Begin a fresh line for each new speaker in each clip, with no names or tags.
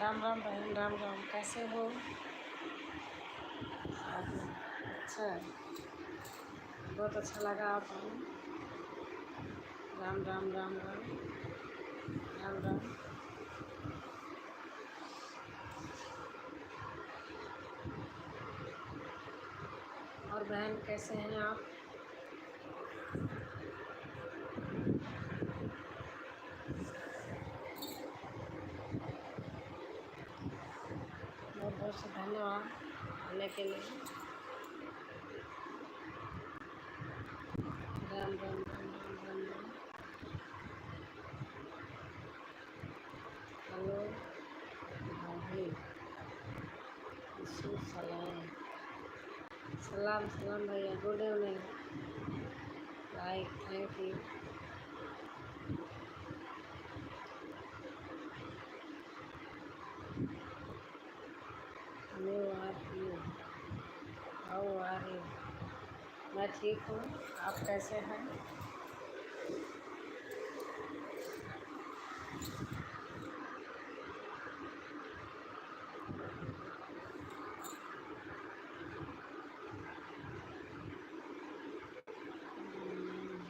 राम राम बहन, राम राम। कैसे हो आप? अच्छा, बहुत अच्छा लगा आप आए। राम राम राम राम राम राम। और बहन कैसे हैं आप? बहुत बहुत से धन्यवाद आने के लिए। राम राम राम राम राम राम। हेलो भाभी, सलाम सलाम सलाम भैया। Good evening. Right, thank you. New are you, how are you? मैं ठीक हूँ, आप कैसे हैं?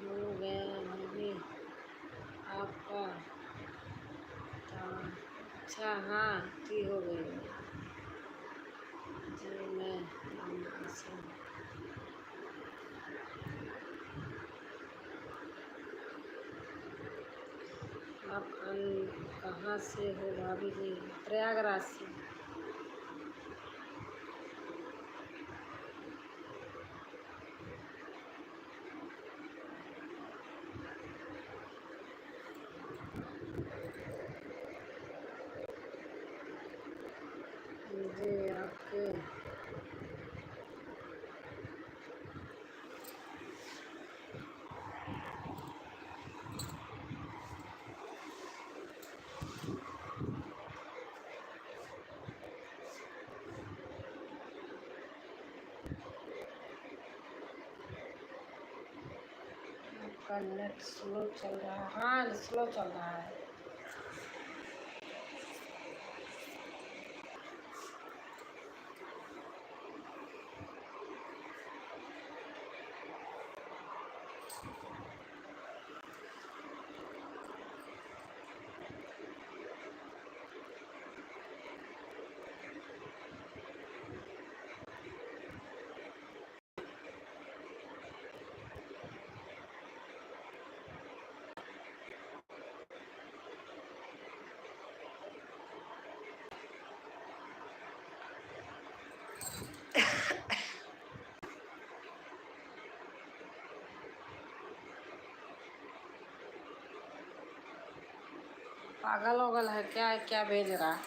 हो गया भाभी आपका? अच्छा, हाँ टी हो गई जी। मैं आप कहाँ से हो भाभी जी? प्रयागराज से। जी आपके आपका नेट स्लो चल रहा है। हाँ, स्लो चल रहा है। पागल वगल है क्या? क्या भेज रहा है?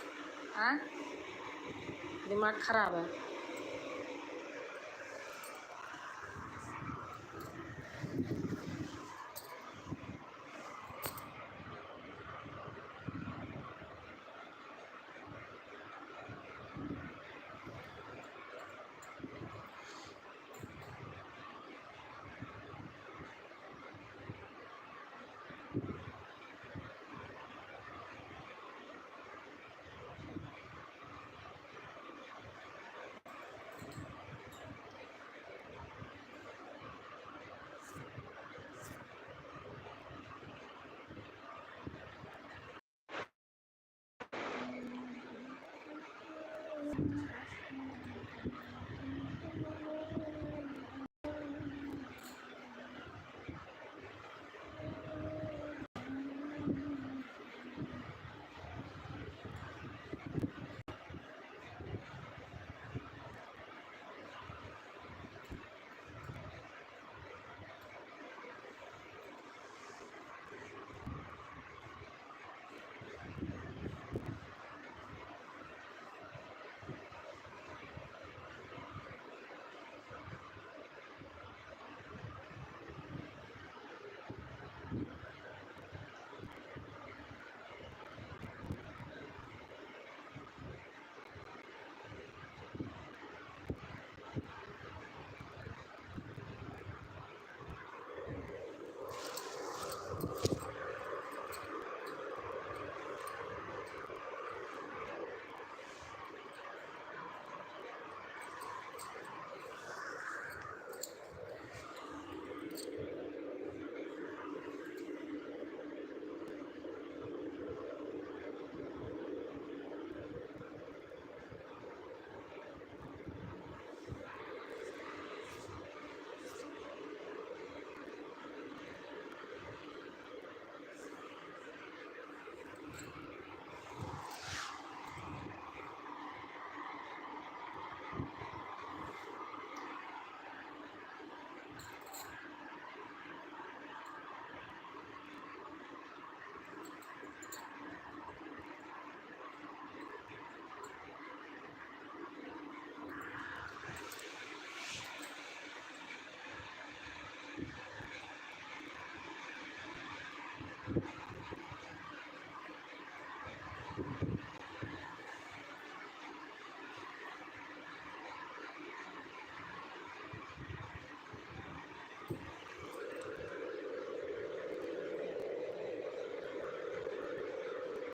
हाँ, दिमाग खराब है।